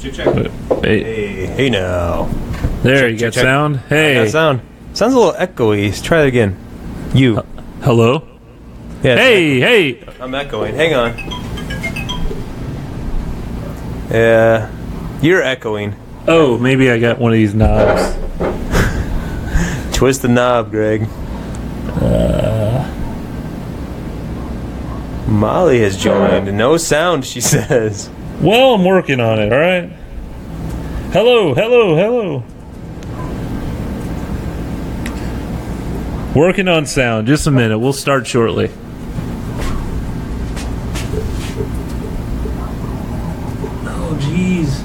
Check. Hey now. There, you got sound? Hey. I got sound. Sounds a little echoey. Let's try it again. You. Hello? Yeah, hey! I'm echoing. Hang on. Yeah. You're echoing. Oh, maybe I got one of these knobs. Twist the knob, Greg. Molly has joined. No sound, she says. Well, I'm working on it, alright? Hello. Working on sound. Just a minute. We'll start shortly. Oh, jeez.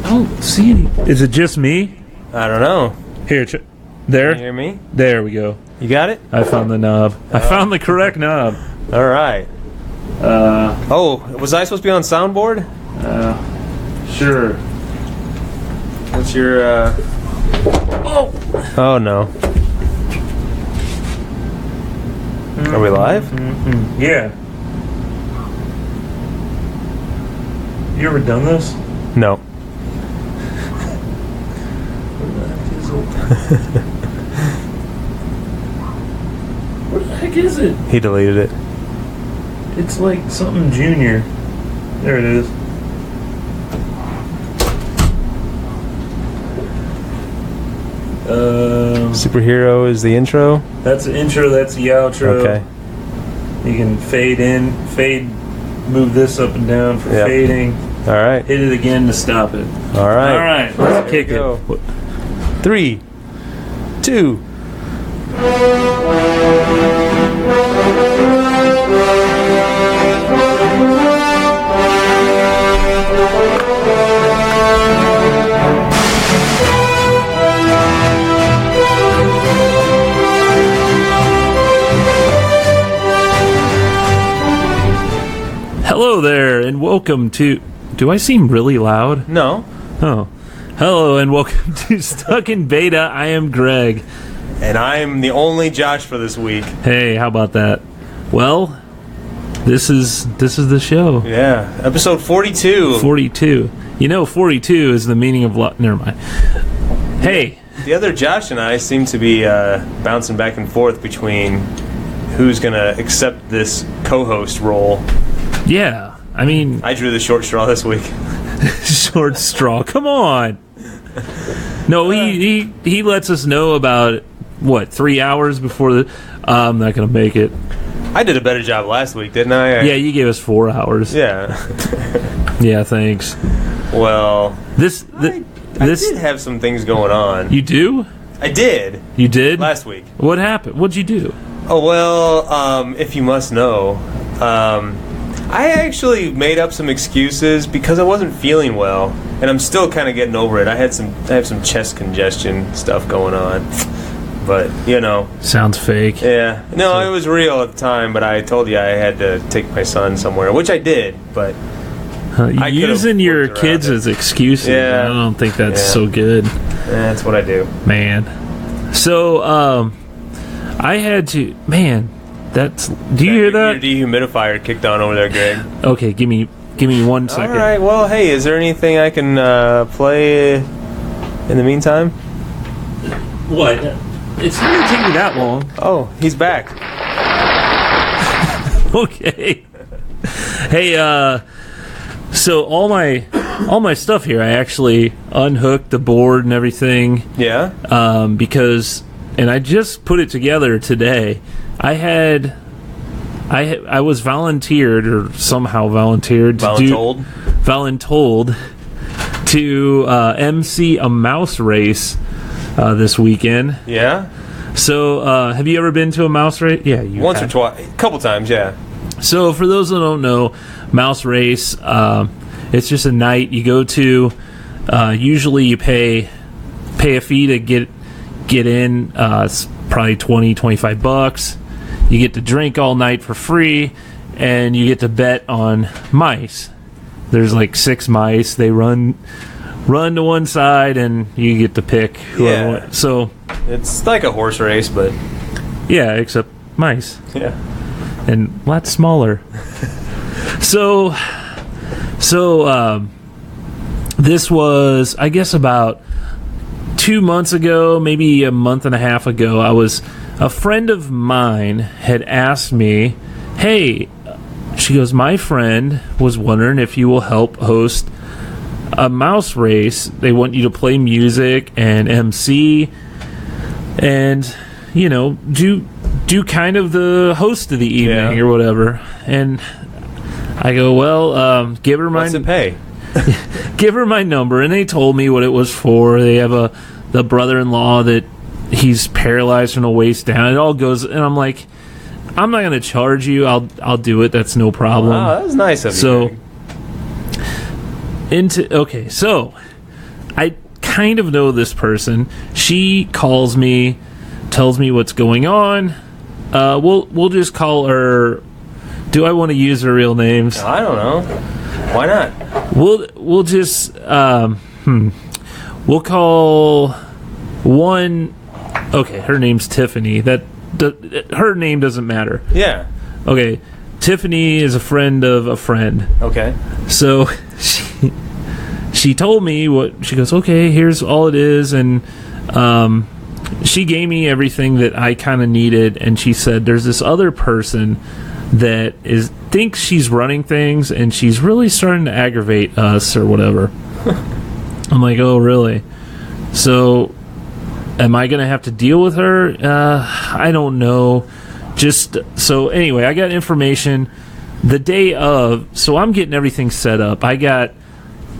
I don't see any. Is it just me? I don't know. Here, there. Can you hear me? There we go. You got it? I found the knob. I found the correct knob. All right. Oh, was I supposed to be on soundboard? Sure. What's your, Oh, no. Are we live? Mm-hmm. Yeah. You ever done this? No. Where the heck is it? He deleted it. It's like something junior. There it is. Superhero is the intro? That's the intro, that's the outro. Okay. You can fade in, move this up and down for fading. All right. Hit it again to stop it. All right. All right, let's kick it. 3, 2. Hello there, and welcome to... Do I seem really loud? No. Oh. Hello, and welcome to Stuck in Beta. I am Greg. And I'm the only Josh for this week. Hey, how about that? Well, this is the show. Yeah, episode 42. 42. You know, 42 is the meaning of... Never mind. Hey. The other Josh and I seem to be bouncing back and forth between who's going to accept this co-host role. Yeah, I mean... I drew the short straw this week. Short straw, come on. No, he lets us know about, 3 hours before the... I'm not going to make it. I did a better job last week, didn't I? Yeah, you gave us 4 hours. Yeah. Yeah, thanks. Well... I did have some things going on. You do? I did. You did? Last week. What happened? What'd you do? Oh, well, if you must know... I actually made up some excuses because I wasn't feeling well, and I'm still kind of getting over it. I have some chest congestion stuff going on, but sounds fake. Yeah, no, it was real at the time. But I told you I had to take my son somewhere, which I did. But using your kids as excuses, I don't think that's so good. That's what I do, man. So, I had to, man. Do you hear that? Your dehumidifier kicked on over there, Greg. Okay, give me 1 second. All right. Well, hey, is there anything I can play in the meantime? What? It's not gonna take me that long. Oh, he's back. Okay. Hey, so all my stuff here, I actually unhooked the board and everything. Yeah. Because I just put it together today. I was volunteered or somehow volunteered voluntold to MC a mouse race this weekend. Yeah. So have you ever been to a mouse race? Yeah, you once or twice, a couple times. Yeah. So for those that don't know, mouse race, it's just a night you go to. Usually you pay a fee to get in. It's probably $20-25. You get to drink all night for free, and you get to bet on mice. There's like 6 mice. They run run to one side and you get to pick whoever. Yeah. So It's like a horse race, but yeah, except mice. yeah. And a lot smaller. So this was, I guess, about 2 months ago, maybe a month and a half ago. A friend of mine had asked me, hey, she goes, my friend was wondering if you will help host a mouse race. They want you to play music and MC and, you know, do kind of the host of the evening or whatever. And I go, well, give her my... What's it pay? Give her my number. And they told me what it was for. They have the brother-in-law that he's paralyzed from the waist down. It all goes... And I'm like, I'm not going to charge you. I'll do it. That's no problem. Oh, that was nice of you. So I kind of know this person. She calls me, tells me what's going on. We'll just call her... Do I want to use her real names? I don't know. Why not? We'll just we'll call one. Okay, her name's Tiffany. Her name doesn't matter. Yeah. Okay, Tiffany is a friend of a friend. Okay. So she told me what she goes. Okay, here's all it is, and she gave me everything that I kind of needed, and she said there's this other person that thinks she's running things, and she's really starting to aggravate us or whatever. I'm like, oh, really? So, am I going to have to deal with her? I don't know. So anyway, I got information the day of, so I'm getting everything set up. I got,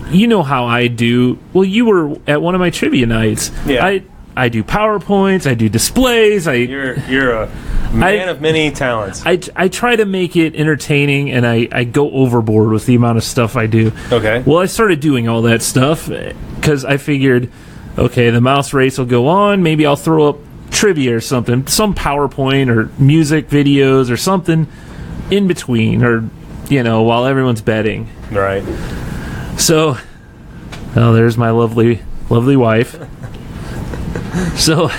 you know how I do. Well, you were at one of my trivia nights. Yeah. I do PowerPoints, I do displays. You're a man of many talents. I try to make it entertaining, and I go overboard with the amount of stuff I do. Okay. Well, I started doing all that stuff because I figured, okay, the mouse race will go on. Maybe I'll throw up trivia or something, some PowerPoint or music videos or something in between, or, you know, while everyone's betting. Right. So, there's my lovely wife. So,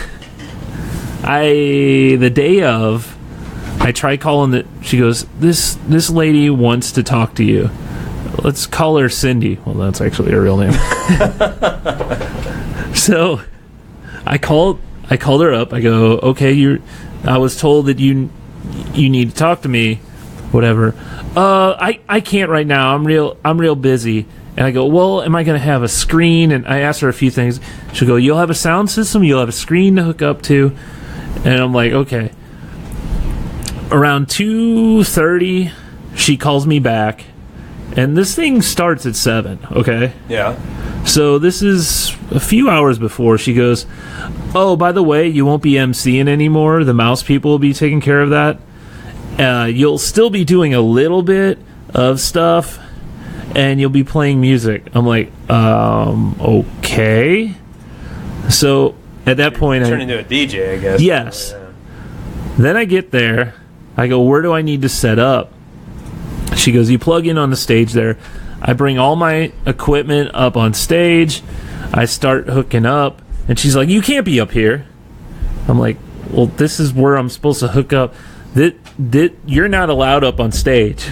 the day of, I try calling she goes, this lady wants to talk to you. Let's call her Cindy. Well, that's actually her real name. So, I called her up. I go, okay, I was told that you need to talk to me, whatever. I can't right now. I'm real busy. And I go, well, am I going to have a screen? And I asked her a few things. She'll go, you'll have a sound system, you'll have a screen to hook up to. And I'm like, okay. Around 2:30, she calls me back. And this thing starts at 7, okay? Yeah. So this is a few hours before. She goes, oh, by the way, you won't be emceeing anymore. The mouse people will be taking care of that. You'll still be doing a little bit of stuff, and you'll be playing music. I'm like, okay. So at that point, turn into a DJ, I guess. Yes. Oh, yeah. Then I get there. I go, where do I need to set up? She goes, you plug in on the stage there. I bring all my equipment up on stage. I start hooking up, and she's like, you can't be up here. I'm like, well, this is where I'm supposed to hook up. You're not allowed up on stage.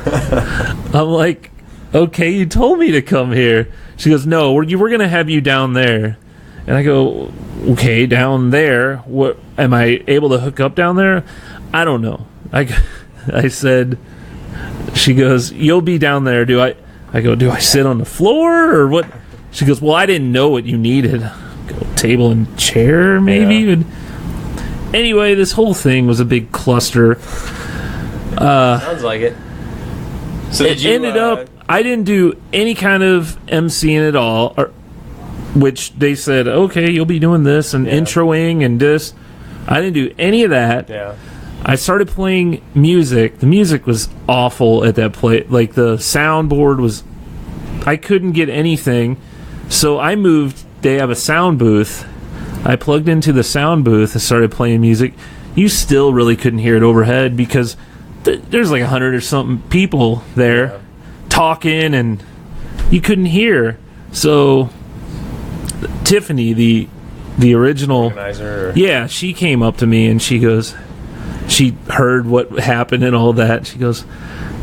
I'm like, okay, you told me to come here. She goes, no, we're going to have you down there. And I go, okay, down there. What, am I able to hook up down there? I don't know. I said, she goes, you'll be down there. I go, do I sit on the floor or what? She goes, well, I didn't know what you needed. I go, table and chair, maybe? Yeah. And anyway, this whole thing was a big cluster. Sounds like it. So it ended up, I didn't do any kind of emceeing at all, which they said, okay, you'll be doing this and introing and this. I didn't do any of that. Yeah. I started playing music. The music was awful at that point. Like, the soundboard was... I couldn't get anything. So I moved. They have a sound booth. I plugged into the sound booth and started playing music. You still really couldn't hear it overhead because there's like 100 or something people there talking, and you couldn't hear. So Tiffany, the original Organizer. yeah, she came up to me and she goes, she heard what happened and all that. She goes,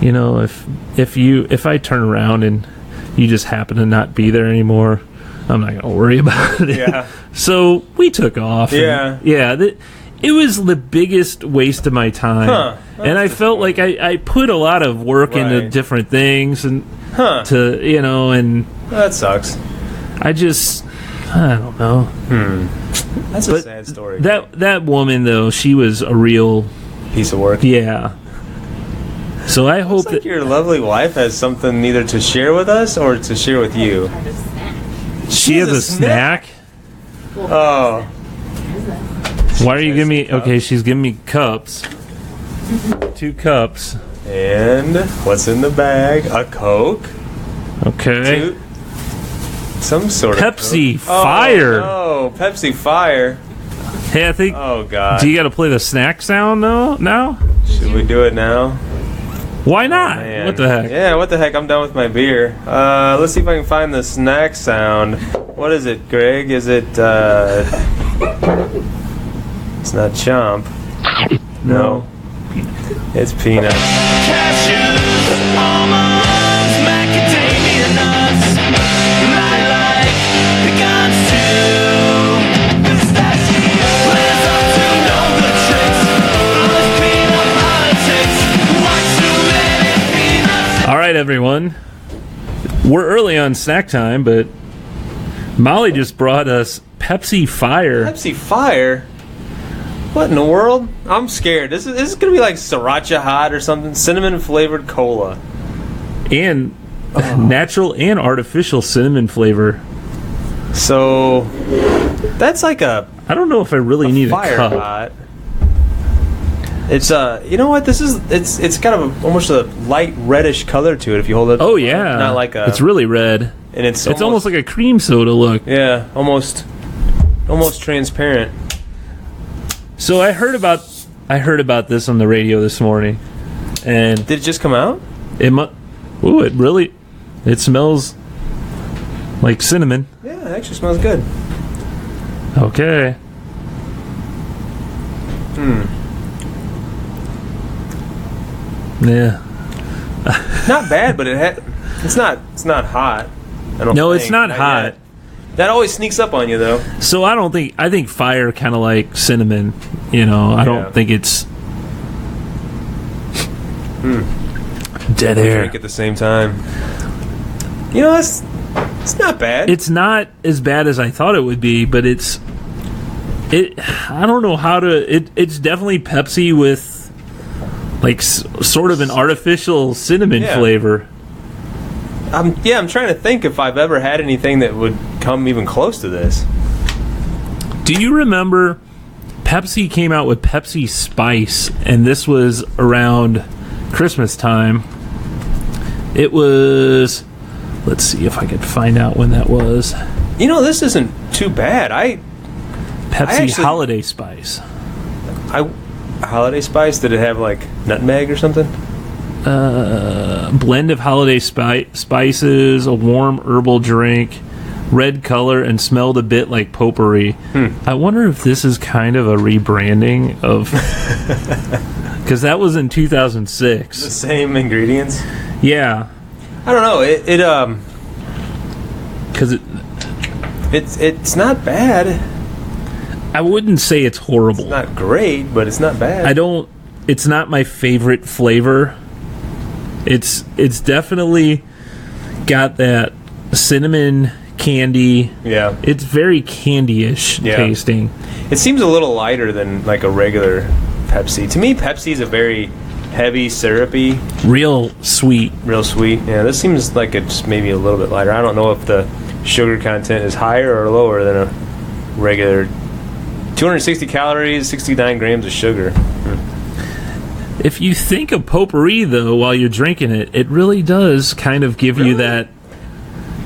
you know, if I turn around and you just happen to not be there anymore, I'm not gonna worry about it. Yeah. So we took off. Yeah. It was the biggest waste of my time. Huh. And I felt like I put a lot of work into Right. different things and Huh. to, you know, and That sucks. I don't know. That's a But sad story. That woman though, she was a real, piece of work. yeah. So I hope Looks like that your lovely wife has something either to share with us or to share with you. she has a snack. Oh. Why are you giving me? Cups. Okay, she's giving me cups. 2 cups. And what's in the bag? A Coke. Okay. Two, some sort Pepsi of Coke. Fire. Oh, no. Pepsi Fire. Hey, I think. Oh, God. Do you got to play the snack sound though? Now? Should we do it now? Why not? Man. What the heck? Yeah, what the heck? I'm done with my beer. Let's see if I can find the snack sound. What is it, Greg? Is it, It's not Chomp. No. It's Peanut. Cashews, almonds, macadamia nuts, lilac, pecans too. Pistachios, lives up to know the tricks. Loves peanut politics. Watch too many peanuts. All right, everyone. We're early on snack time, but Molly just brought us Pepsi Fire. Pepsi Fire? What in the world? I'm scared. This is gonna be like Sriracha Hot or something. Cinnamon flavored cola. And natural and artificial cinnamon flavor. So that's like a I don't know if I really need a Fire cup. Hot. It's you know what? This is it's kind of almost a light reddish color to it if you hold it. Oh yeah, Not like a. It's really red. And it's Almost like a cream soda look. yeah, almost transparent. So I heard about this on the radio this morning, and Did it just come out? it smells like cinnamon. Yeah, it actually smells good. Okay. Yeah. Not bad, but it's not hot. I don't No, think. it's not hot. yet. That always sneaks up on you though. So I think fire kind of like cinnamon. You know, I Yeah. don't think it's dead We air. drink at the same time. You know, it's not bad. It's not as bad as I thought it would be, but I don't know how to. It's definitely Pepsi with like sort of an artificial cinnamon Yeah. flavor. I'm trying to think if I've ever had anything that would come even close to this. Do you remember Pepsi came out with Pepsi Spice, and this was around Christmas time? It was. Let's see if I could find out when that was. You know, this isn't too bad. Pepsi actually- Holiday Spice. Holiday Spice, did it have like nutmeg or something? A blend of holiday spices, a warm herbal drink, red color, and smelled a bit like potpourri. I wonder if this is kind of a rebranding of. Because that was in 2006. The same ingredients? Yeah. I don't know. Because It's not bad. I wouldn't say it's horrible. It's not great, but it's not bad. It's not my favorite flavor. It's definitely got that cinnamon candy. Yeah. It's very candy-ish Yeah. tasting. It seems a little lighter than like a regular Pepsi. To me, Pepsi is a very heavy, syrupy, Real sweet. real sweet. Yeah, this seems like it's maybe a little bit lighter. I don't know if the sugar content is higher or lower than a regular. 260 calories, 69 grams of sugar. If you think of potpourri, though, while you're drinking it, it really does kind of give you that.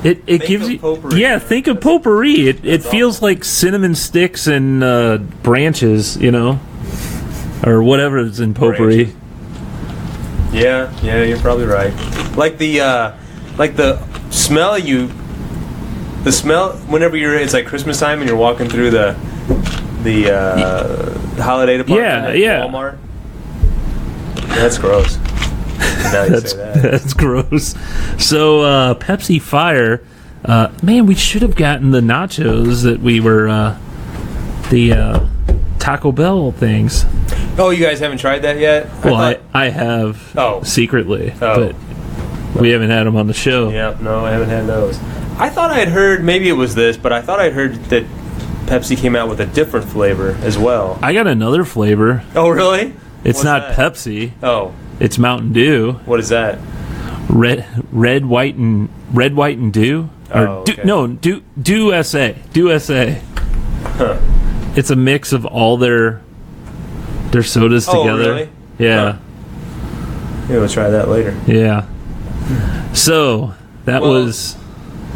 It gives of you. potpourri. Yeah, think of potpourri. It feels like cinnamon sticks and branches, you know, or whatever is in potpourri. Yeah, you're probably right. Like the smell you The smell, whenever it's like Christmas time and you're walking through the holiday department at Walmart. That's gross. Now you say that. That's gross. So, Pepsi Fire, man, we should have gotten the nachos that we were, the Taco Bell things. Oh, you guys haven't tried that yet? I have secretly, Oh. but we haven't had them on the show. Yeah, no, I haven't had those. I thought I had heard, maybe it was this, but I thought I'd heard that Pepsi came out with a different flavor as well. I got another flavor. Oh, really? It's What's not that? Pepsi. Oh. It's Mountain Dew. What is that? Red, white, and dew. Okay. Dew SA. Dew SA. Huh. It's a mix of all their sodas Oh, together. really? Yeah. Huh. Maybe we'll try that later. Yeah. So that was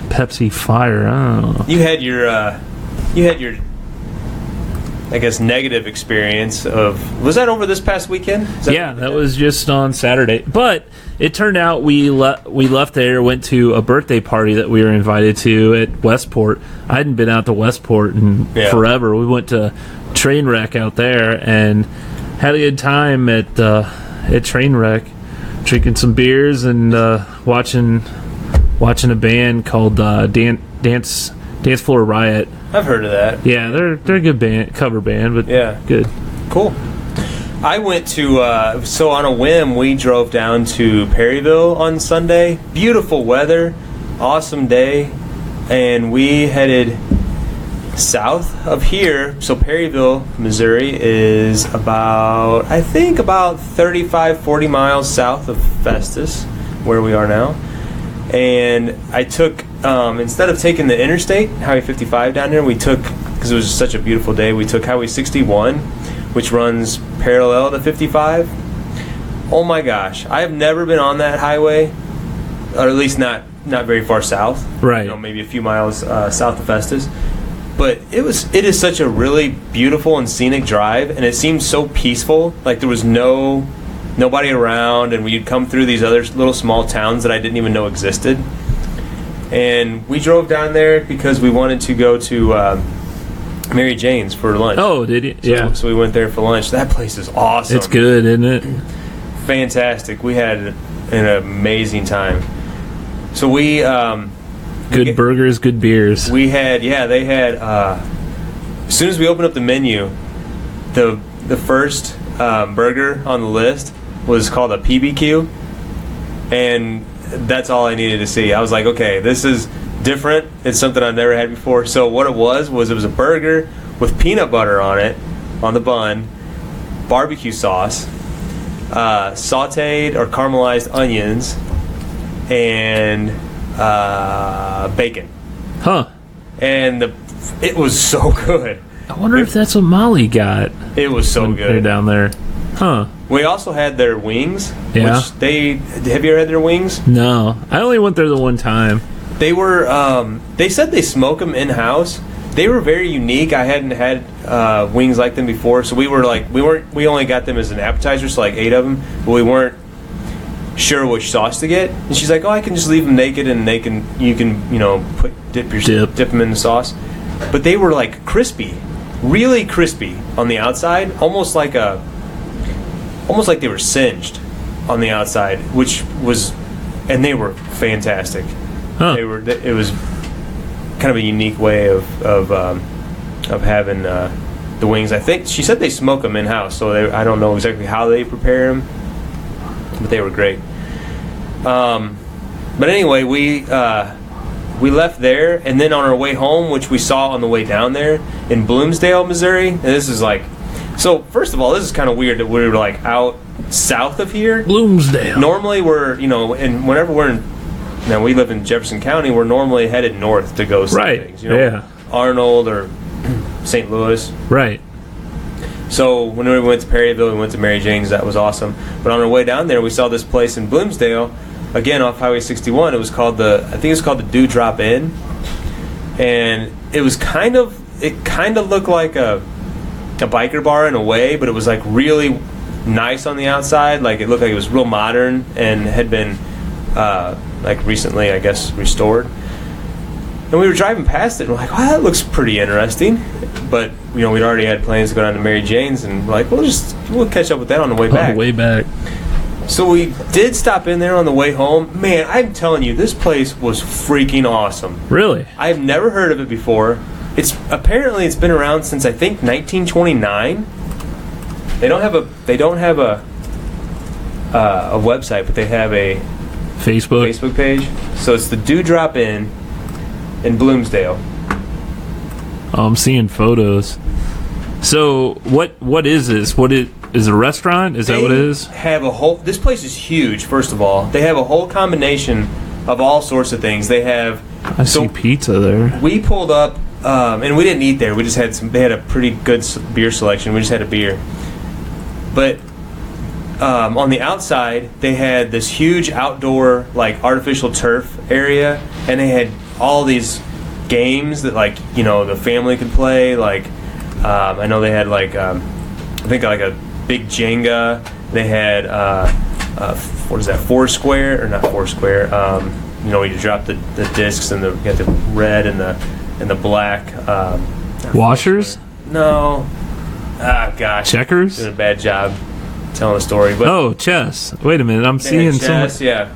Pepsi Fire. I don't know. You had your, I guess, negative experience of. Was that over this past weekend? That was just on Saturday. But it turned out we left there, went to a birthday party that we were invited to at Westport. I hadn't been out to Westport in forever. We went to Trainwreck out there and had a good time at Trainwreck, drinking some beers and watching a band called Dance Floor Riot. I've heard of that. Yeah, they're a good band, cover band, but good. Cool. I went to, so on a whim, we drove down to Perryville on Sunday. Beautiful weather, awesome day, and we headed south of here. So Perryville, Missouri is about 35, 40 miles south of Festus, where we are now. And I took, instead of taking the interstate, Highway 55 down here, we took, because it was such a beautiful day, we took Highway 61, which runs parallel to 55. Oh my gosh, I have never been on that highway, or at least not very far south. Right. Maybe a few miles south of Festus. But it is such a really beautiful and scenic drive, and it seemed so peaceful. Like there was nobody around, and we'd come through these other little small towns that I didn't even know existed. And we drove down there because we wanted to go to Mary Jane's for lunch. Oh, did you? So we went there for lunch. That place is awesome. It's good, isn't it? Fantastic. We had an amazing time. So we good burgers, good beers. We had they had as soon as we opened up the menu, the first burger on the list was called a PBQ, and that's all I needed to see. I was like, okay, this is different. It's something I've never had before. So what it was a burger with peanut butter on it, on the bun, barbecue sauce, sautéed or caramelized onions, and bacon. Huh. And it was so good. I wonder if that's what Molly got. It was so when good. They're down there. Huh. We also had their wings. Yeah. Have you ever had their wings? No. I only went there the one time. They were, they said they smoke them in-house. They were very unique. I hadn't had wings like them before, so we only got them as an appetizer, so like 8 of them, but we weren't sure which sauce to get. And she's like, oh, I can just leave them naked and you can dip them in the sauce. But they were like crispy, really crispy on the outside, almost like they were singed on the outside, and they were fantastic. Huh. It was kind of a unique way of having the wings. I think she said they smoke them in house, so I don't know exactly how they prepare them, but they were great. But anyway, we left there, and then on our way home, which we saw on the way down there in Bloomsdale, Missouri. And this is like, so first of all, this is kind of weird that we were like out south of here. Bloomsdale. Normally we're, and whenever we live in Jefferson County, we're normally headed north to go see things. Arnold or St. Louis. Right. So when we went to Perryville, we went to Mary Jane's. That was awesome. But on our way down there, we saw this place in Bloomsdale, again off Highway 61. It was called the Dewdrop Inn, and it kind of looked like a biker bar in a way, but it was like really nice on the outside. Like it looked like it was real modern and had been like recently, I guess, restored. And we were driving past it, and we're like, "Wow, that looks pretty interesting." But we'd already had plans to go down to Mary Jane's, and we're like, "We'll catch up with that on the way back." On the way back. So we did stop in there on the way home. Man, I'm telling you, this place was freaking awesome. Really? I've never heard of it before. It's been around since I think 1929. They don't have a website, but they have a Facebook page. So it's the Dewdrop Inn in Bloomsdale. Oh, I'm seeing photos. So what is this? What is a restaurant? Is that what it is? This place is huge. First of all, they have a whole combination of all sorts of things. They have. I see pizza there. We pulled up, and we didn't eat there. We just had They had a pretty good beer selection. We just had a beer, but on the outside they had this huge outdoor artificial turf area, and they had all these games that the family could play. I know they had I think a big Jenga. They had what is that? Foursquare or not Foursquare? Where you drop the discs and you got the red and the black. Washers? No. Ah, gosh. Checkers? Doing a bad job telling the story. But chess. Wait a minute. I'm seeing chess, yeah.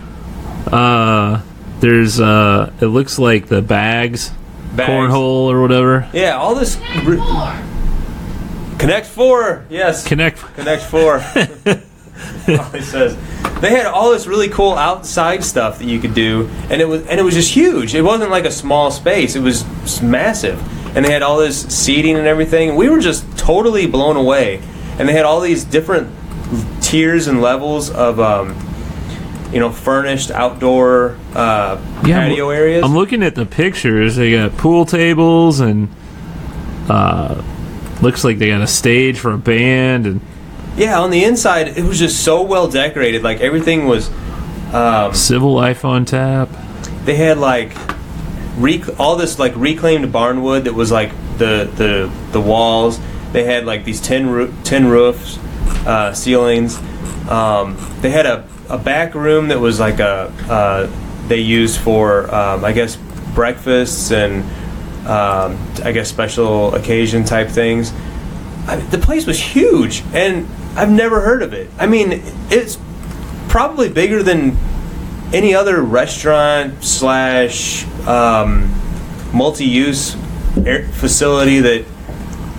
There's it looks like the bags. Cornhole or whatever. Yeah, all this. Connect 4, yes. Connect 4. He says they had all this really cool outside stuff that you could do, and it was just huge. It wasn't like a small space; it was massive, and they had all this seating and everything. We were just totally blown away, and they had all these different tiers and levels of furnished outdoor patio areas. I'm looking at the pictures. They got pool tables and looks like they got a stage for a band. And yeah, on the inside, it was just so well decorated. Everything was Civil Life on tap. They had all this reclaimed barnwood that was the walls. They had these tin roofs, ceilings. They had a back room that was they used for I guess breakfasts and I guess special occasion type things. The place was huge, and I've never heard of it. I mean, it's probably bigger than any other restaurant / multi-use facility that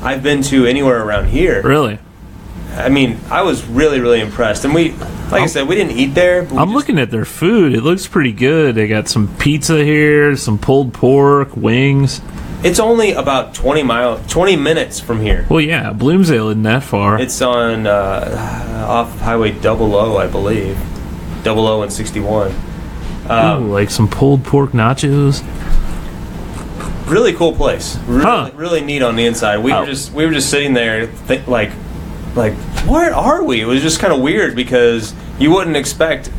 I've been to anywhere around here. Really? I mean, I was really, really impressed. And I said, we didn't eat there. But looking at their food. It looks pretty good. They got some pizza here, some pulled pork, wings. It's only about 20 minutes from here. Well, yeah, Bloomsdale isn't that far. It's on off Highway 00, I believe. 00 and 61. Like some pulled pork nachos. Really cool place. Really neat on the inside. We were just sitting there, where are we? It was just kind of weird because you wouldn't expect.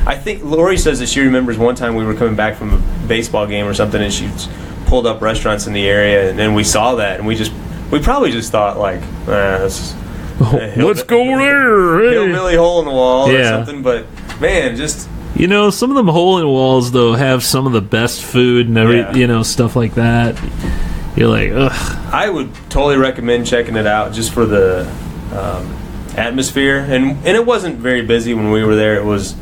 I think Lori says that she remembers one time we were coming back from a baseball game or something, and she pulled up restaurants in the area, and then we saw that, and we probably just thought let's go there. Hey. Hillbilly hole in the wall or something. But man, just some of them hole in the walls though have some of the best food and stuff like that. You're like, ugh. I would totally recommend checking it out just for the atmosphere, and it wasn't very busy when we were there. It was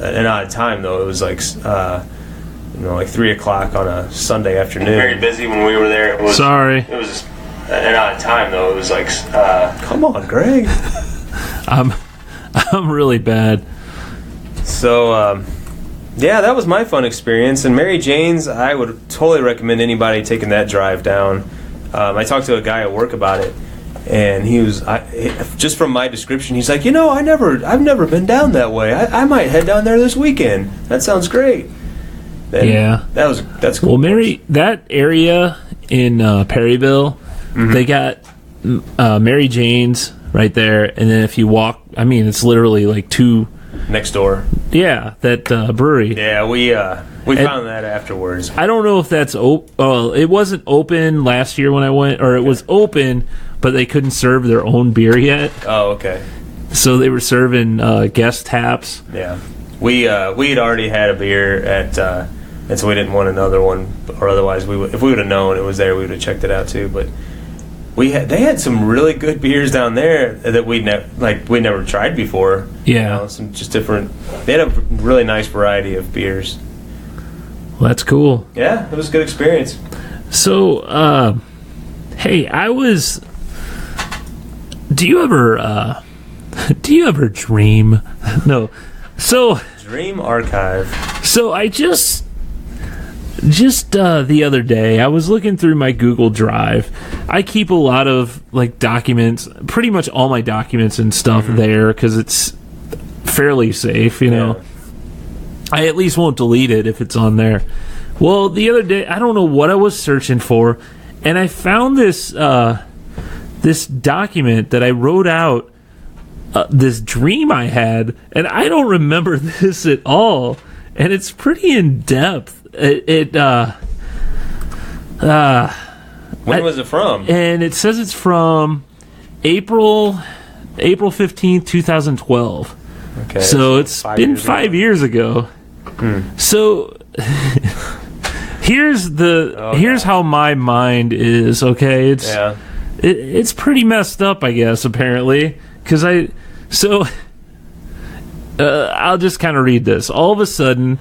an odd time though. It was 3 o'clock on a Sunday afternoon. Very busy when we were there. It was an odd time though. It was come on, Greg. I'm really bad. So that was my fun experience. And Mary Jane's, I would totally recommend anybody taking that drive down. I talked to a guy at work about it, and he was just from my description. He's like, I've never been down that way. I might head down there this weekend. That sounds great. And that's cool. Well, Mary, that area in Perryville, they got Mary Jane's right there, and then if you walk, I mean, it's literally two next door. Yeah, that brewery. Yeah, we found that afterwards. I don't know if that's open. Well, it wasn't open last year when I went, or it was open, but they couldn't serve their own beer yet. Oh, okay. So they were serving guest taps. Yeah, we had already had a beer at and so we didn't want another one, or otherwise if we would have known it was there, we would have checked it out too. But they had some really good beers down there that we never tried before. Yeah, some just different. They had a really nice variety of beers. Well, that's cool. Yeah, it was a good experience. So, hey, do you ever dream? No. So Dream Archive. So I just the other day I was looking through my Google Drive. I keep a lot of documents, pretty much all my documents and stuff there because it's fairly safe, you know. I at least won't delete it if it's on there. Well, the other day I don't know what I was searching for, and I found this this document that I wrote out. This dream I had, and I don't remember this at all, and it's pretty in depth. When was it from? And it says it's from April 15th, 2012. Okay, so it's been 5 years ago. So here's how my mind is. Okay, it's pretty messed up, I guess. Apparently. Because I'll just kind of read this. All of a sudden,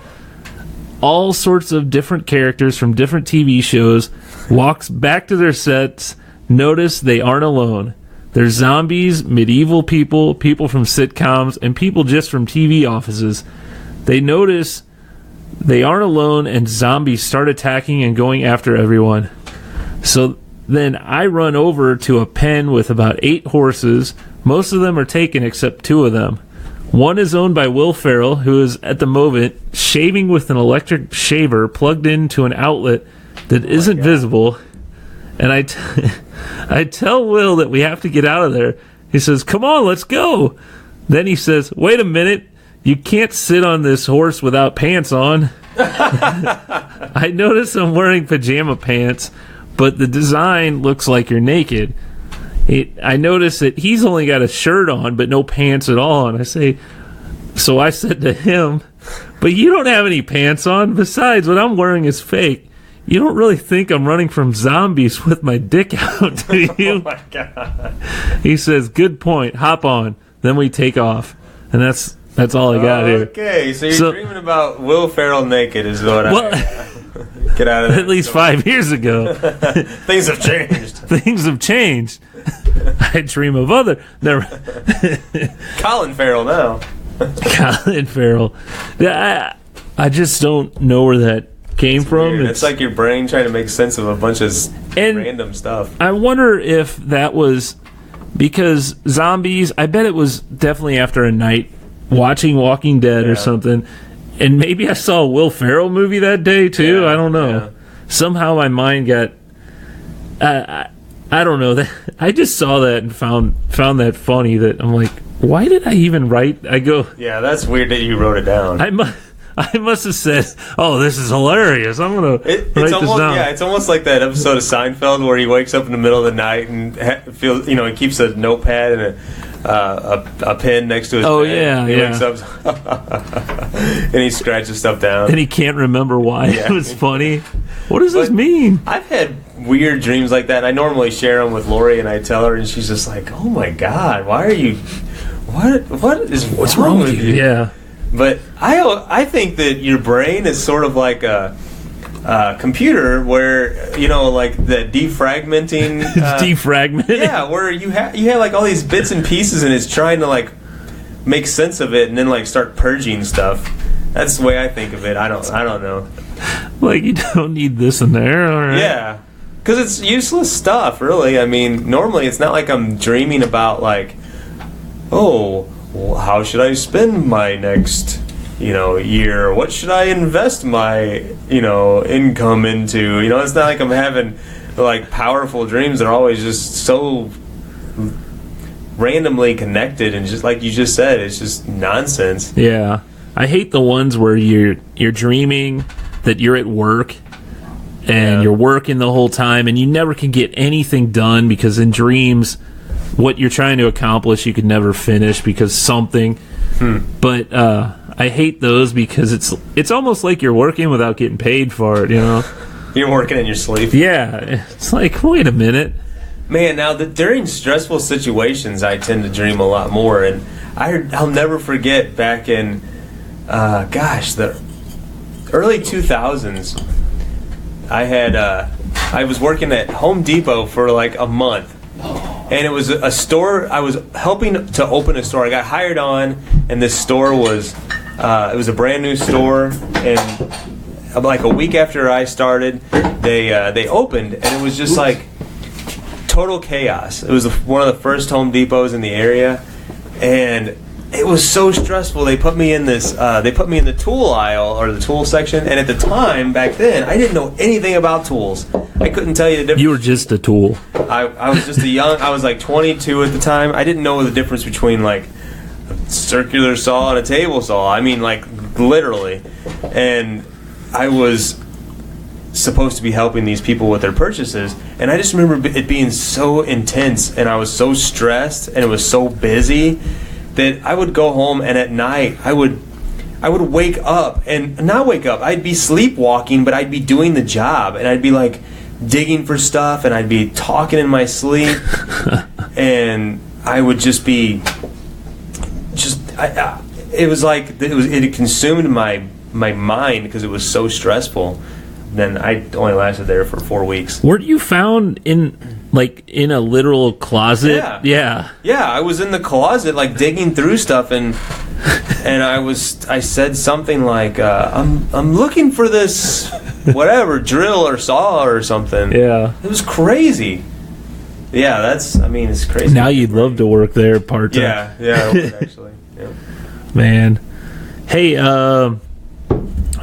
all sorts of different characters from different TV shows walks back to their sets, notice they aren't alone. There's zombies, medieval people, people from sitcoms, and people just from TV offices. They notice they aren't alone, and zombies start attacking and going after everyone. So then I run over to a pen with about 8 horses. Most of them are taken except 2 of them. One is owned by Will Ferrell, who is at the moment shaving with an electric shaver plugged into an outlet that isn't visible. And I tell Will that we have to get out of there. He says, "Come on, let's go." Then he says, "Wait a minute, you can't sit on this horse without pants on." I notice I'm wearing pajama pants, but the design looks like you're naked. I noticed that he's only got a shirt on, but no pants at all. And I said to him, "But you don't have any pants on. Besides, what I'm wearing is fake. You don't really think I'm running from zombies with my dick out, do you?" Oh my God. He says, "Good point. Hop on." Then we take off. And that's all I got here. Okay, so you're dreaming about Will Ferrell naked is what get out of there. At least 5 years ago. Things have changed. Things have changed. I dream of other. Never. Colin Farrell now. Colin Farrell. I just don't know where that came from. It's like your brain trying to make sense of a bunch of random stuff. I wonder if that was because zombies. I bet it was definitely after a night watching Walking Dead or something. And maybe I saw a Will Ferrell movie that day too. I don't know. Yeah. Somehow my mind got. I don't know. I just saw that and found that funny. That I'm like, why did I even write? I go. Yeah, that's weird that you wrote it down. I must have said, "Oh, this is hilarious. I'm gonna write this down." Yeah, it's almost like that episode of Seinfeld where he wakes up in the middle of the night and feels, he keeps a notepad and a pen next to his bed. Yeah, he wakes up and he scratches stuff down. And he can't remember why it was funny. What does this mean? I've had weird dreams like that, and I normally share them with Lori, and I tell her, and she's just like, "Oh my God, why are you? What's wrong with you?" Yeah. But I think that your brain is sort of like a computer where like the defragmenting. Defragmenting. Yeah, where you have like all these bits and pieces, and it's trying to like make sense of it, and then like start purging stuff. That's the way I think of it. I don't know. Like you don't need this in there, all right? Yeah, because it's useless stuff, really. I mean, normally it's not like I'm dreaming about like, oh, well, how should I spend my next, year? What should I invest my, income into? It's not like I'm having like powerful dreams that are always just so randomly connected and just like you just said, it's just nonsense. Yeah, I hate the ones where you're dreaming that you're at work and you're working the whole time and you never can get anything done because in dreams what you're trying to accomplish you could never finish because something. But I I hate those because it's almost like you're working without getting paid for it, you know? You're working in your sleep. Yeah, it's like, wait a minute. Man, now during stressful situations, I tend to dream a lot more, and I'll never forget back in, the early 2000s. I was working at Home Depot for like a month, and it was a store. I was helping to open a store. I got hired on, and this store was it was a brand new store, and like a week after I started, they opened, and it was just like total chaos. It was one of the first Home Depots in the area, and it was so stressful. They put me in this. They put me in the tool aisle or the tool section, and at the time back then, I didn't know anything about tools. I couldn't tell you the difference. You were just a tool. I was just I was like 22 at the time. I didn't know the difference between like a circular saw and a table saw. I mean, like literally, and I was supposed to be helping these people with their purchases, and I just remember it being so intense, and I was so stressed, and it was so busy that I would go home, and at night I would wake up, and not wake up, I'd be sleepwalking, but I'd be doing the job, and I'd be like digging for stuff, and I'd be talking in my sleep, and I would just be it was like it had consumed my mind because it was so stressful. Then I only lasted there for 4 weeks. Weren't you found in a literal closet? Yeah. I was in the closet, like digging through stuff, and I said something like, "I'm looking for this whatever drill or saw or something." Yeah, it was crazy. Yeah, it's crazy. Now you'd love to work there part time. Yeah, I would actually. Yeah. Man, hey,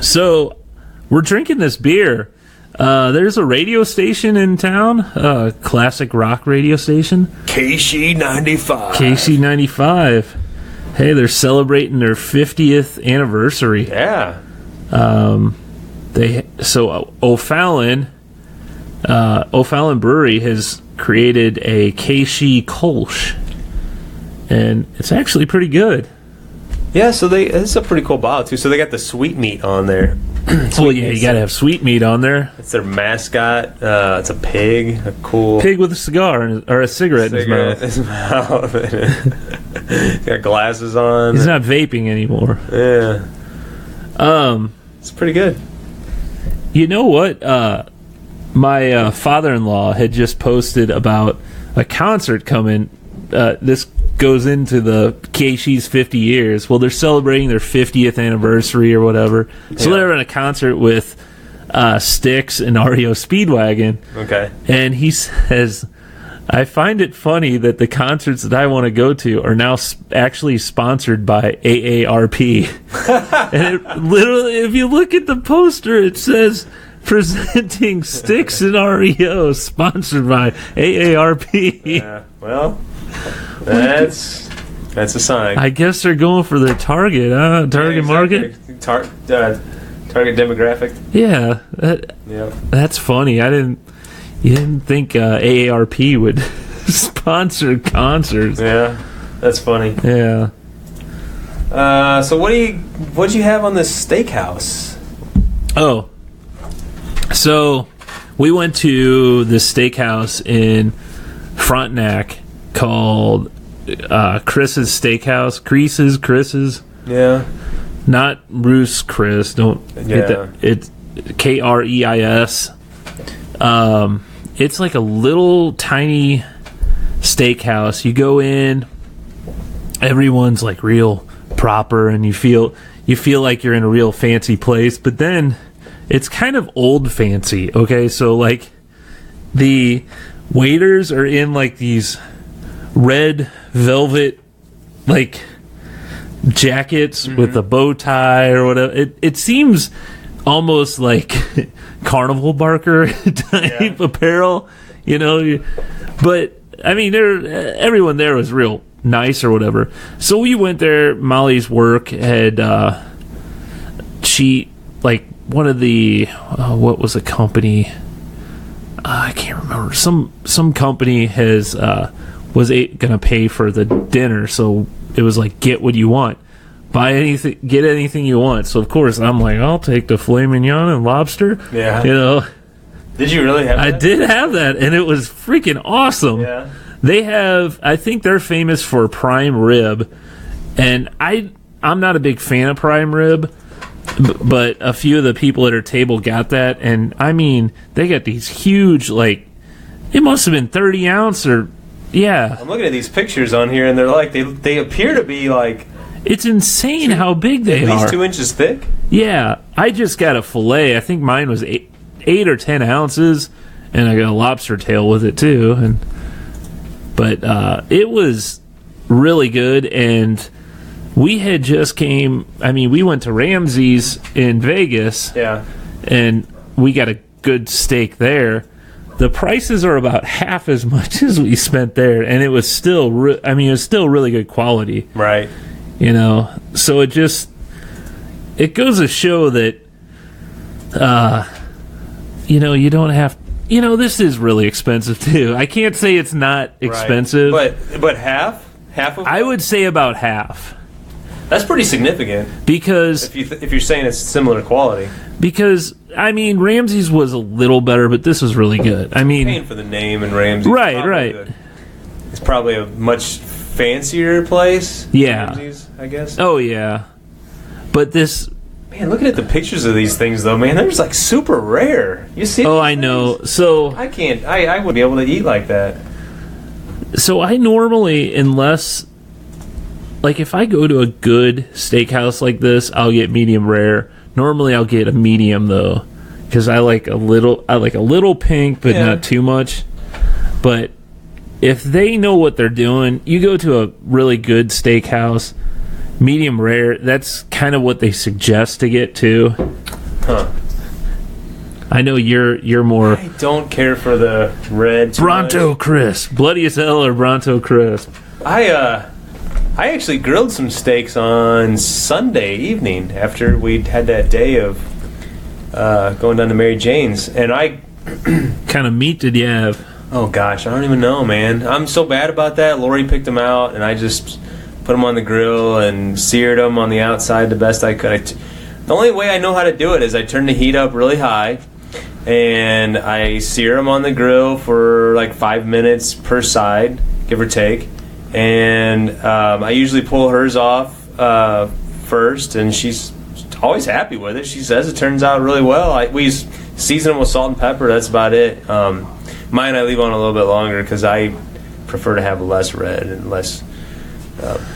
so we're drinking this beer. There's a radio station in town, classic rock radio station. KC95. KC95. Hey, they're celebrating their 50th anniversary. Yeah. O'Fallon Brewery has created a KC Kolsch, and it's actually pretty good. Yeah, so it's a pretty cool bottle too. So they got the sweet meat on there. Well, yeah, you gotta have sweet meat on there. It's their mascot. It's a pig, a cool pig with a cigar or a cigarette in his mouth. Got glasses on. He's not vaping anymore. Yeah. It's pretty good. You know what? My father-in-law had just posted about a concert coming. This goes into the KC's 50 years. Well, they're celebrating their 50th anniversary or whatever. So they're in a concert with Styx and REO Speedwagon. Okay. And he says, I find it funny that the concerts that I want to go to are now actually sponsored by AARP. And it literally, if you look at the poster, it says, presenting Styx and REO, sponsored by AARP. Yeah, well, that's a sign. I guess they're going for their target market. Target demographic. Yeah, that's funny. You didn't think AARP would sponsor concerts. Yeah, that's funny. Yeah. So what'd you have on this steakhouse? Oh, so we went to this steakhouse in Frontenac called Chris's Steakhouse. Chris's. Yeah. Not Bruce Chris. Don't get that. It's KREIS. It's like a little tiny steakhouse. You go in, everyone's like real proper, and you feel like you're in a real fancy place. But then it's kind of old fancy. Okay, so like the waiters are in like these red velvet like jackets with a bow tie or whatever. It seems almost like carnival barker type apparel, you know. But I mean, everyone there was real nice or whatever. So we went there. Molly's work had she like one of the what was the company? I can't remember. Some company was going to pay for the dinner, so it was like get what you want. buy anything, get anything you want. So of course I'm like, I'll take the filet mignon and lobster. Yeah. You know, Did you really have that? I did have that, and it was freaking awesome. Yeah. They have, I think they're famous for prime rib, and I'm not a big fan of prime rib, but a few of the people at our table got that, and I mean, they got these huge, like, it must have been 30 ounce or, yeah. I'm looking at these pictures on here, and they're like, they appear to be like It's insane how big they at are. least 2 inches thick. Yeah, I just got a fillet. I think mine was 8 or 10 ounces, and I got a lobster tail with it too. But it was really good, and we had just we went to Ramsey's in Vegas, Yeah. and we got a good steak there. The prices are about half as much as we spent there, and it was still, it was still really good quality. Right. You know, so it goes to show that, you don't have, this is really expensive too. I can't say it's not expensive. Right. But half of I would say about half. That's pretty significant. Because If you're saying it's similar quality. Ramsey's was a little better, but this was really good. Paying for the name and Ramsey's. Right. It's probably a much fancier place. Yeah. Ramsey's, I guess. Oh, yeah. But this... Man, looking at the pictures of these things, though, man, they're just like super rare. You see? Oh, I know. So... I can't... I wouldn't be able to eat like that. So I normally, unless... Like, if I go to a good steakhouse like this, I'll get medium rare. Normally, I'll get a medium, though. Because I like a little pink, but not too much. But... if they know what they're doing, you go to a really good steakhouse, medium rare, that's kind of what they suggest to get to. Huh. I know you're more... I don't care for the red too Bronto much. Crisp. Bloody as hell or Bronto Crisp. I actually grilled some steaks on Sunday evening after we'd had that day of going down to Mary Jane's. And kind of meat did you have? Oh gosh, I don't even know, man. I'm so bad about that. Lori picked them out, and I just put them on the grill and seared them on the outside the best I could. The only way I know how to do it is I turn the heat up really high, and I sear them on the grill for like 5 minutes per side, give or take. And I usually pull hers off first, and she's always happy with it. She says it turns out really well. We season them with salt and pepper. That's about it. Mine I leave on a little bit longer because I prefer to have less red and less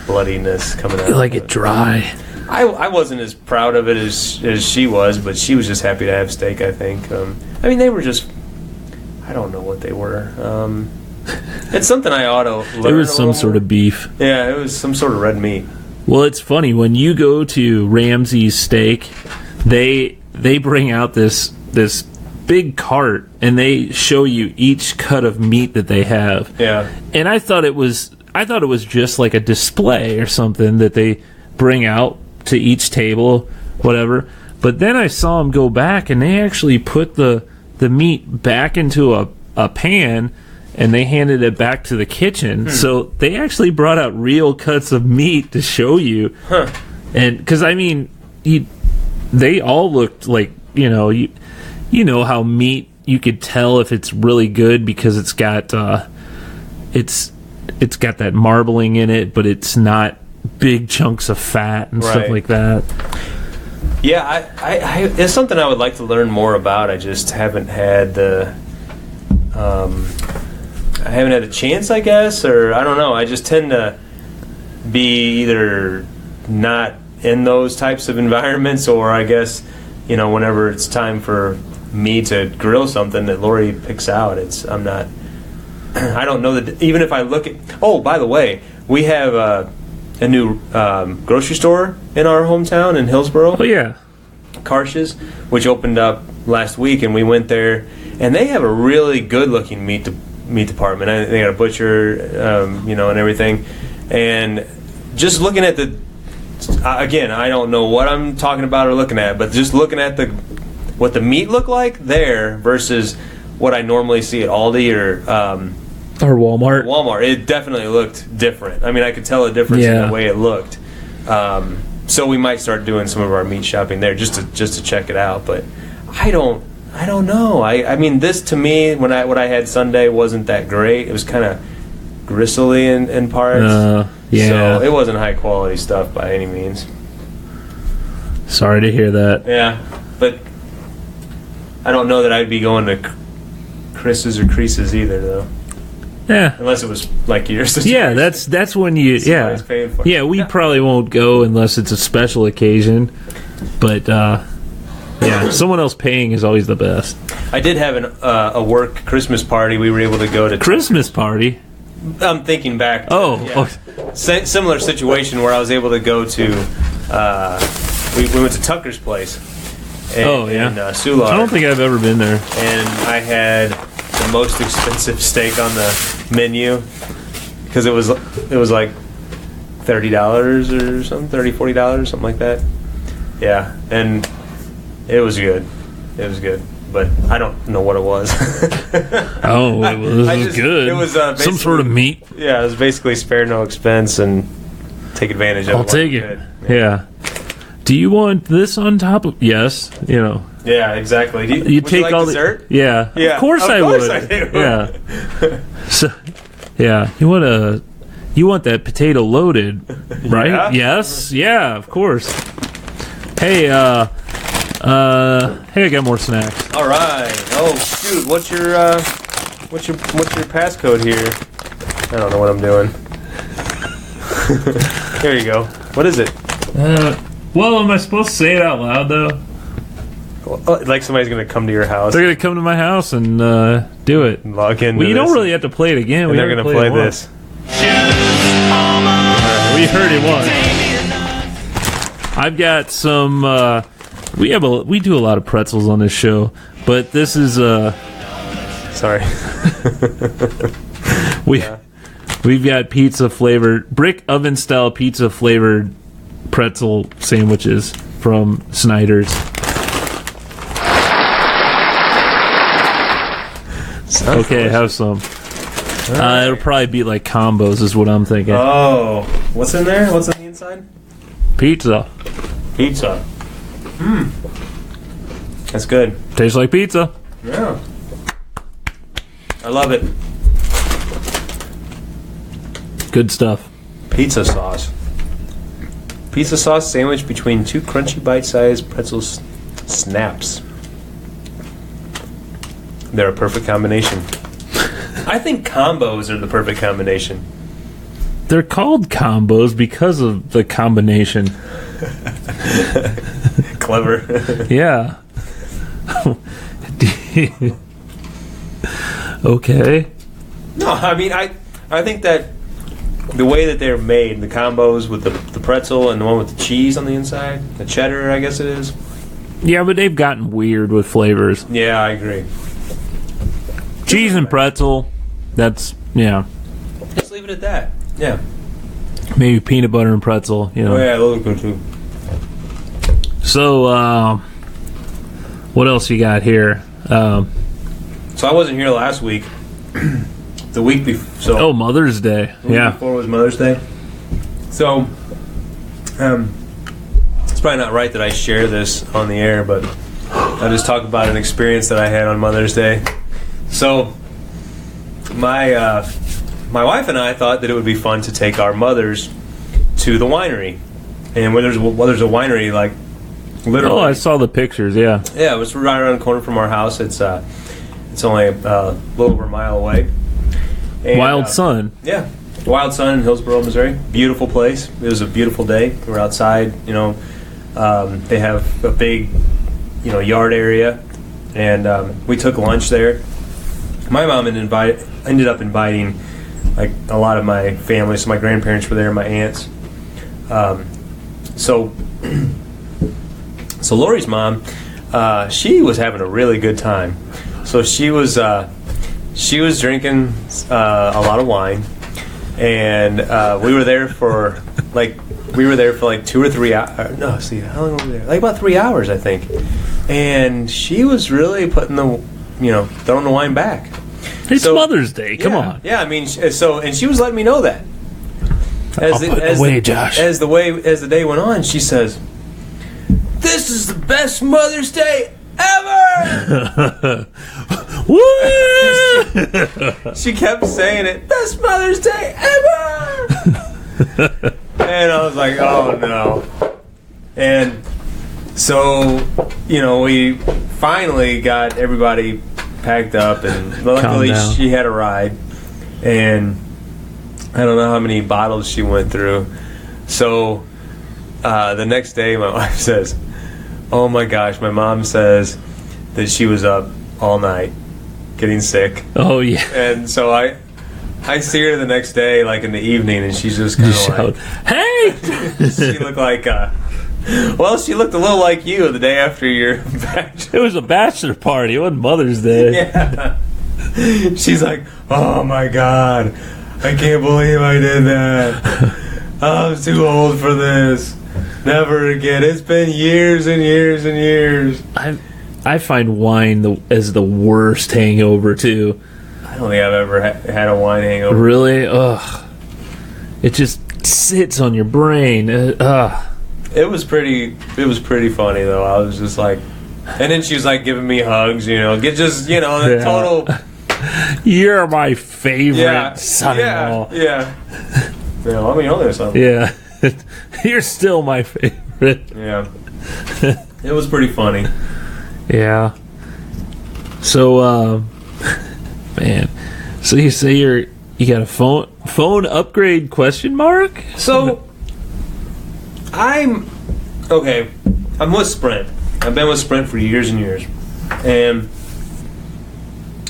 bloodiness coming out. You like it dry. I wasn't as proud of it as she was, but she was just happy to have steak, I think. They were just... I don't know what they were. It's something I ought to learn. It was some sort of beef. Yeah, it was some sort of red meat. Well, it's funny. When you go to Ramsey's Steak, they bring out this big cart, and they show you each cut of meat that they have. Yeah. And I thought it was just like a display or something that they bring out to each table, whatever. But then I saw them go back, and they actually put the meat back into a pan, and they handed it back to the kitchen. So they actually brought out real cuts of meat to show you. Huh. And because they all looked like, you know how meat, you could tell if it's really good because it's got it's got that marbling in it, but it's not big chunks of fat and stuff like that. Yeah, I it's something I would like to learn more about. I just haven't had the chance, I guess, or I don't know. I just tend to be either not in those types of environments, or I guess, whenever it's time for me to grill something that Lori picks out, I don't know that, even if I look at... Oh, by the way, we have a new grocery store in our hometown in Hillsboro. Oh, yeah. Karsh's, which opened up last week, and we went there, and they have a really good-looking meat department. They got a butcher, and everything. And just looking at again, I don't know what I'm talking about or looking at, but just looking at what the meat looked like there versus what I normally see at Aldi or Walmart. It definitely looked different. I could tell a difference in the way it looked. So we might start doing some of our meat shopping there just to check it out. But I don't know. I mean, this to me, what I had Sunday wasn't that great. It was kind of gristly in parts. Yeah. So it wasn't high quality stuff by any means. Sorry to hear that. Yeah, but I don't know that I'd be going to Chris's or Creases either, though. Yeah. Unless it was like yours. Yeah, that's when you. Yeah. Paying for it. Yeah, we probably won't go unless it's a special occasion. But yeah, someone else paying is always the best. I did have a work Christmas party. We were able to go to Christmas party. I'm thinking back. Similar situation where I was able to go to. We went to Tucker's place. In Soulard. I don't think I've ever been there. And I had the most expensive steak on the menu because it was like $30 or something, $40, something like that. Yeah, and it was good. It was good, but I don't know what it was. Oh, it was good. It was some sort of meat. Yeah, it was basically spare no expense and take advantage of it. I'll take it. Yeah. Do you want this on top of? Yes. You know. Yeah, exactly. You take you like all dessert? Yeah. Of course I would. I do. Yeah. So, yeah. You want that potato loaded, right? Yeah. Yes. Yeah. Of course. Hey. Hey, I got more snacks. All right. Oh shoot! What's your passcode here? I don't know what I'm doing. There you go. What is it? Well, am I supposed to say it out loud though? Like somebody's gonna come to your house. They're gonna come to my house and do it. Log in. Well, you don't really have to play it again. And they're gonna play this. We heard it once. I've got some. We do a lot of pretzels on this show, but this is Sorry. We've got pizza flavored brick oven style pizza flavored pretzel sandwiches from Snyder's. Okay, have some. It'll probably be like combos, is what I'm thinking. Oh, what's in there? What's on the inside? Pizza. Pizza. That's good. Tastes like pizza. Yeah. I love it. Good stuff. Pizza sauce. Pizza sauce sandwich between two crunchy bite-sized pretzel snaps. They're a perfect combination. I think combos are the perfect combination. They're called combos because of the combination. Clever. Yeah. Okay. No, I mean, I think that the way that they're made, the combos with the pretzel and the one with the cheese on the inside, the cheddar, I guess it is. Yeah, but they've gotten weird with flavors. Yeah, I agree. Cheese and pretzel, that's, yeah. Just leave it at that. Yeah. Maybe peanut butter and pretzel, you know. Oh, yeah, those are good too. So, what else you got here? So I wasn't here last week. The week before. So oh, Mother's Day. The week before was Mother's Day. So, it's probably not right that I share this on the air, but I'll just talk about an experience that I had on Mother's Day. So, my wife and I thought that it would be fun to take our mothers to the winery, and there's a winery like literally. Oh, I saw the pictures. Yeah. Yeah, it was right around the corner from our house. It's only a little over a mile away. And, Wild Sun. Yeah, Wild Sun in Hillsboro, Missouri. Beautiful place. It was a beautiful day. We were outside. You know, they have a big, yard area, and we took lunch there. My mom ended up inviting like a lot of my family. So my grandparents were there, my aunts. So Lori's mom, she was having a really good time. So she was drinking a lot of wine, and we were there for like 2 or 3 hours. No, see, how long were we there? Like about 3 hours, I think. And she was really putting throwing the wine back. It's Mother's Day. Come on. Yeah, I mean, and she was letting me know that. As Josh. As the day went on, she says, "This is the best Mother's Day ever." Woo! She kept saying it, "Best Mother's Day ever." And I was like, "Oh no!" And so, we finally got everybody packed up, and luckily she had a ride, and I don't know how many bottles she went through. So the next day, my wife says, "Oh my gosh," my mom says that she was up all night getting sick. Oh yeah. And so I see her the next day, like in the evening, and she's just kind of like, "Hey!" She looked like, she looked a little like you the day after your bachelor. It was a bachelor party. It wasn't Mother's Day. Yeah. She's like, "Oh my God, I can't believe I did that. I'm too old for this. Never again. It's been years and years and years." I find wine as the worst hangover too. I don't think I've ever had a wine hangover. Really? Ugh. It just sits on your brain. Ugh. It was pretty funny though. I was just like, and then she was like giving me hugs, the total. You're my favorite son-in-law. Yeah. Let me know there's something. Yeah. You're still my favorite. Yeah. It was pretty funny. Yeah. So, man. So you say you got a phone upgrade question mark? So I'm with Sprint. I've been with Sprint for years and years, and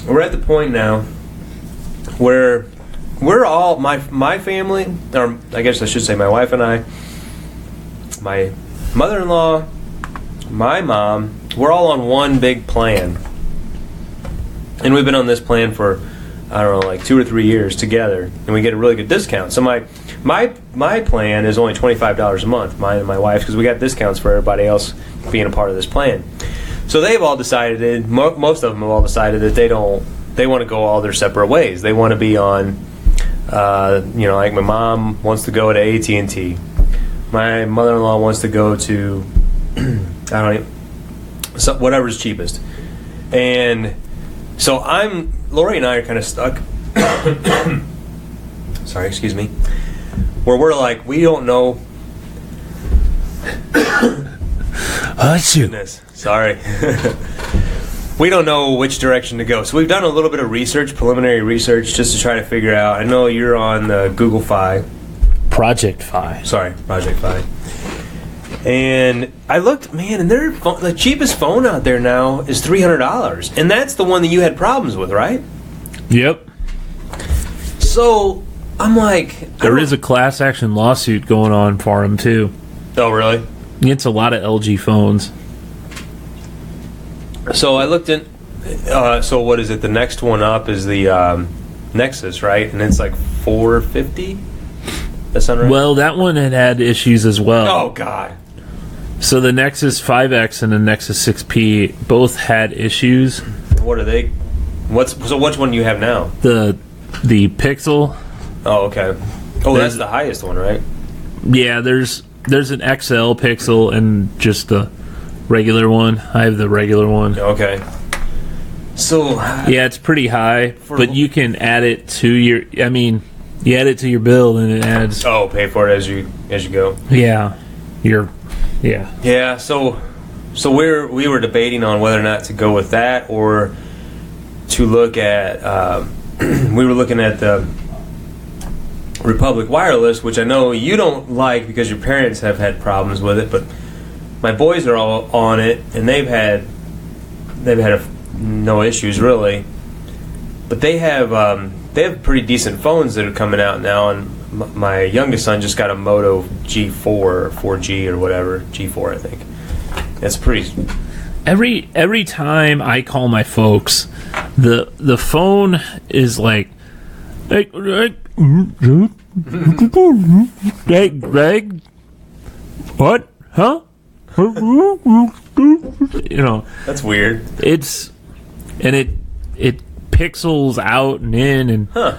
we're at the point now where we're all my family, or I guess I should say my wife and I, my mother-in-law, my mom, we're all on one big plan, and we've been on this plan for, I don't know, like 2 or 3 years together, and we get a really good discount. So my plan is only $25 a month, mine and my wife's, because we got discounts for everybody else being a part of this plan. So they've all decided, most of them have all decided that they want to go all their separate ways. They want to be on, like my mom wants to go to AT&T. My mother-in-law wants to go to, whatever's cheapest. And so Lori and I are kind of stuck. Sorry, excuse me. Where we're like, we don't know. Goodness, sorry. We don't know which direction to go. So we've done a little bit of research, preliminary research, just to try to figure out. I know you're on the Google Fi. Project Fi. Sorry, Project Fi. And I looked, man, and the cheapest phone out there now is $300. And that's the one that you had problems with, right? Yep. So I'm like... There is a class action lawsuit going on for him, too. Oh, really? It's a lot of LG phones. So I looked in... so what is it? The next one up is the Nexus, right? And it's like $450? That sound right? Well, that one had issues as well. Oh, God. So the Nexus 5X and the Nexus 6P both had issues. What are they? Which one do you have now? The Pixel. Oh, okay. Oh, that's the highest one, right? Yeah, there's an XL Pixel and just the regular one. I have the regular one. Okay. So yeah, it's pretty high, but you can add it to your. I mean, you add it to your bill and it adds. Oh, pay for it as you go. Yeah, Yeah. Yeah. So we were debating on whether or not to go with that or to look at. We were looking at the Republic Wireless, which I know you don't like because your parents have had problems with it, but my boys are all on it and they've had no issues really. But they have pretty decent phones that are coming out now, and my youngest son just got a Moto G4 or 4G or whatever, G4 I think. That's pretty. Every time I call my folks, the phone is like, hey Greg, what? Huh? That's weird. It pixels out and in, and huh.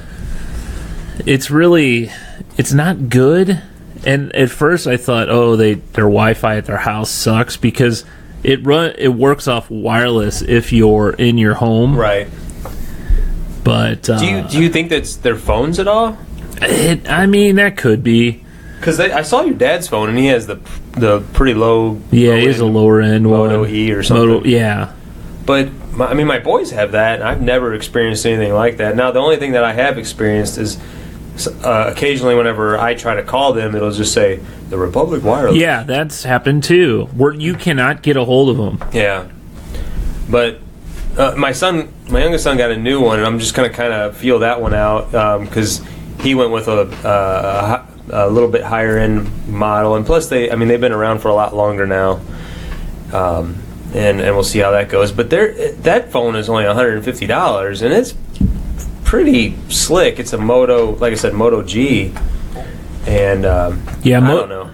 It's really it's not good. And at first I thought, oh, their Wi-Fi at their house sucks because it works off wireless if you're in your home. Right. But do you think that's their phones at all? I mean, that could be. Because I saw your dad's phone, and he has the pretty low. Yeah, he has a lower end Moto one. E or something. Yeah. But my boys have that, and I've never experienced anything like that. Now, the only thing that I have experienced is occasionally, whenever I try to call them, it'll just say the Republic Wireless. Yeah, that's happened too, where you cannot get a hold of them. Yeah, but my youngest son, got a new one, and I'm just gonna kind of feel that one out because he went with a little bit higher end model, and plus they've been around for a lot longer now, and we'll see how that goes. But that phone is only $150, and it's pretty slick. It's a Moto, like I said, Moto G, and I don't know.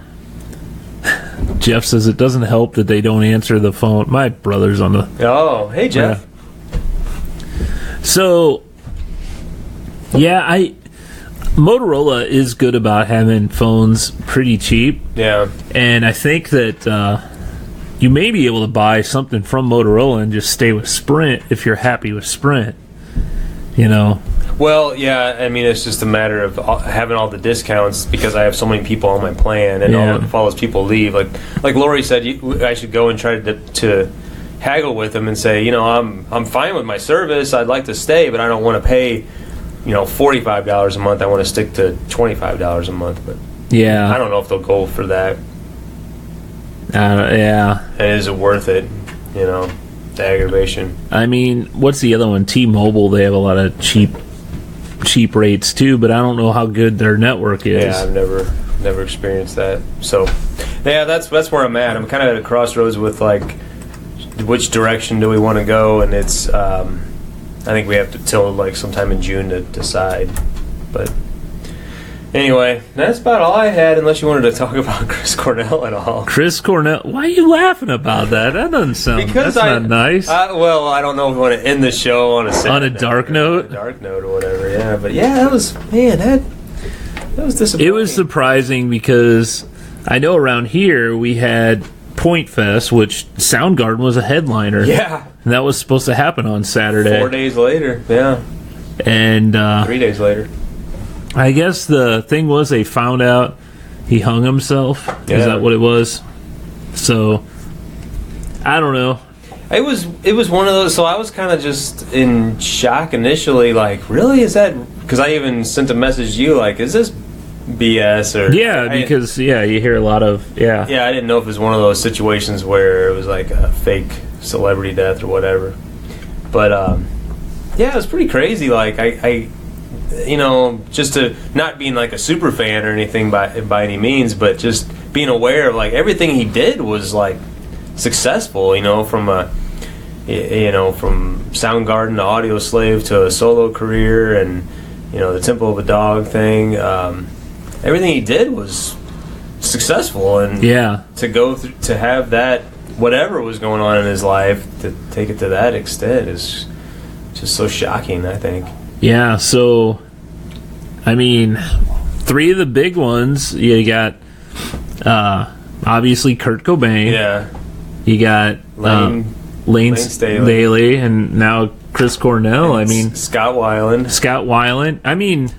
Jeff says it doesn't help that they don't answer the phone. My brother's on the. Oh, hey Jeff. Yeah. So, yeah, Motorola is good about having phones pretty cheap. Yeah. And I think that you may be able to buy something from Motorola and just stay with Sprint if you're happy with Sprint. You know? Well, yeah, I mean, it's just a matter of having all the discounts because I have so many people on my plan, and if all those people leave, like Lori said, I should go and try to haggle with them and say, I'm fine with my service, I'd like to stay, but I don't want to pay, $45 a month. I want to stick to $25 a month, but yeah, I don't know if they'll go for that. Yeah, and is it worth it? The aggravation. I mean, what's the other one? T-Mobile. They have a lot of cheap rates too, but I don't know how good their network is. Yeah, I've never experienced that. So, yeah, that's where I'm at. I'm kind of at a crossroads with which direction do we want to go, and it's I think we have to till sometime in June to decide. But anyway, that's about all I had, unless you wanted to talk about Chris Cornell at all. Chris Cornell? Why are you laughing about that? That doesn't sound... Because that's not nice. Well, I don't know if we want to end the show on a dark note? On a dark note or whatever, yeah. But yeah, that was disappointing. It was surprising because I know around here we had Point Fest, which Soundgarden was a headliner. Yeah. And that was supposed to happen on Saturday. 4 days later, yeah. And 3 days later. I guess the thing was they found out he hung himself. Yeah. Is that what it was? So, I don't know. It was one of those, so I was kind of just in shock initially, really? Is that... Because I even sent a message to you, is this BS? Or because you hear a lot of... Yeah, I didn't know if it was one of those situations where it was a fake celebrity death or whatever. But, it was pretty crazy. I just to not being a super fan or anything by any means, but just being aware of everything he did was successful. From Soundgarden to Audio Slave to a solo career, and the Temple of a Dog thing. Everything he did was successful, and to go to have that whatever was going on in his life to take it to that extent is just so shocking, I think. Yeah, so, I mean, three of the big ones, you got, obviously, Kurt Cobain. Yeah. You got Lane Staley, and now Chris Cornell. And Scott Weiland. I mean,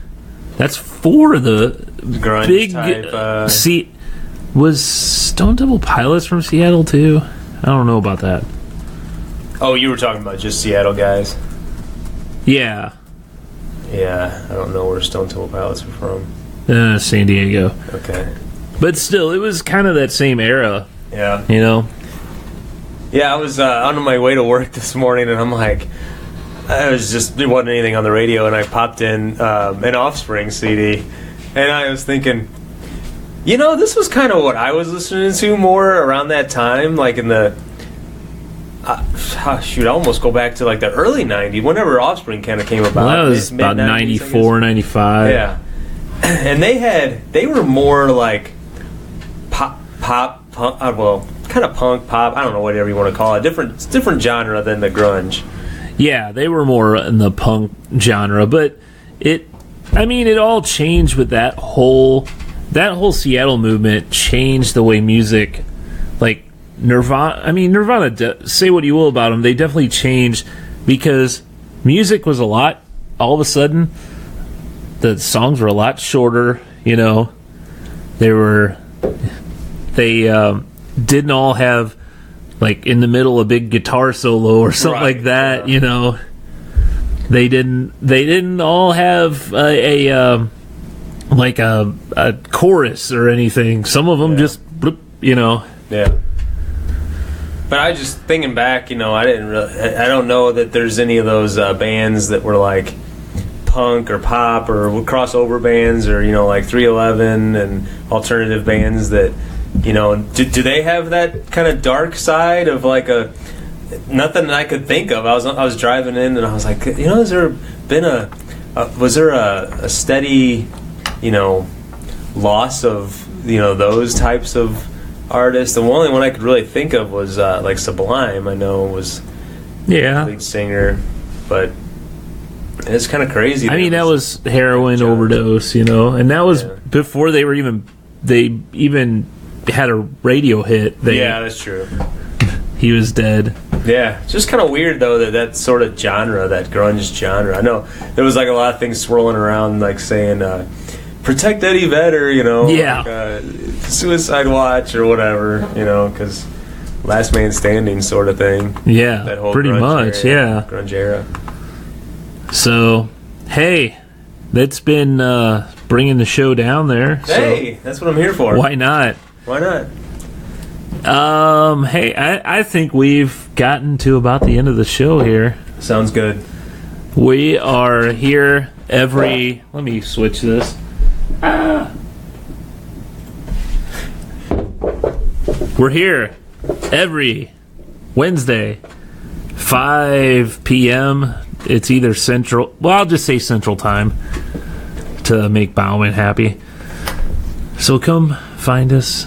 that's four of the grunge big... type, was Stone Temple Pilots from Seattle, too? I don't know about that. Oh, you were talking about just Seattle guys? Yeah. Yeah, I don't know where Stone Temple Pilots were from. San Diego. Okay. But still, it was kind of that same era. Yeah. Yeah, I was on my way to work this morning, and I'm there wasn't anything on the radio, and I popped in an Offspring CD, and I was thinking, this was kind of what I was listening to more around that time, in the... I almost go back to the early 90s, whenever Offspring kind of came about. Well, that was about 94, 95. Yeah. And they were more pop, punk, kind of punk, pop, I don't know, whatever you want to call it. Different genre than the grunge. Yeah, they were more in the punk genre, but I mean, it all changed with that whole Seattle movement changed the way music, like Nirvana. I mean, Nirvana. Say what you will about them, they definitely changed because music was a lot. All of a sudden, the songs were a lot shorter. You know, they didn't all have like in the middle a big guitar solo or something like that. Yeah. You know. They didn't all have a chorus or anything. Some of them just, bloop, you know. Yeah. But I just thinking back, you know, I don't know that there's any of those bands that were like punk or pop or crossover bands or, you know, like 311 and alternative bands that, you know, do they have that kind of dark side of like a... Nothing that I could think of. I was driving in and I was like, you know, has there been was there a steady, you know, loss of, you know, those types of artists? The only one I could really think of was like Sublime. I know was lead singer, but it's kind of crazy. I mean, that was heroin overdose, you know, and that was before they even had a radio hit. Yeah, that's true. He was dead. Yeah, it's just kind of weird though that sort of genre, that grunge genre. I know there was like a lot of things swirling around, like saying "Protect Eddie Vedder," you know, like, Suicide Watch or whatever, you know, because Last Man Standing sort of thing. Yeah, that whole pretty much, grunge era. So, hey, that's been bringing the show down there. Hey, that's what I'm here for. Why not? Why not? Hey, I think we've gotten to about the end of the show here. Sounds good. We are here every... Let me switch this. We're here every Wednesday, 5 p.m. It's either Central... Well, I'll just say Central Time to make Bauman happy. So come find us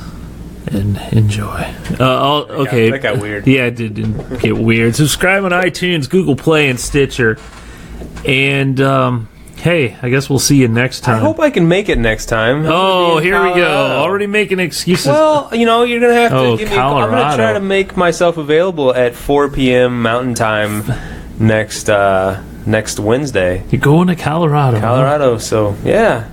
and enjoy. Okay. That got weird. Yeah, it did get weird. Subscribe on iTunes, Google Play, and Stitcher. And, hey, I guess we'll see you next time. I hope I can make it next time. Oh, here we go. Already making excuses. Well, you know, you're going to have to give me... I'm going to try to make myself available at 4 p.m. Mountain Time next Wednesday. You're going to Colorado. Huh? So, yeah.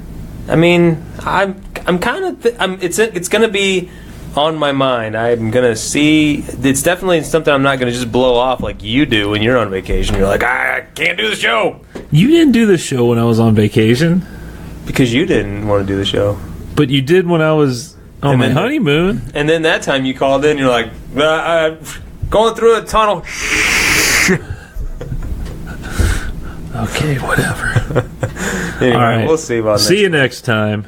I mean, I'm kind of... it's going to be... on my mind. I'm gonna see. It's definitely something I'm not gonna just blow off like you do when you're on vacation. You're like, I can't do the show. You didn't do the show when I was on vacation because you didn't want to do the show. But you did when I was on my honeymoon. And then that time you called in. You're like, going through a tunnel. Okay, whatever. Anyway, all right, we'll see about. See you next time.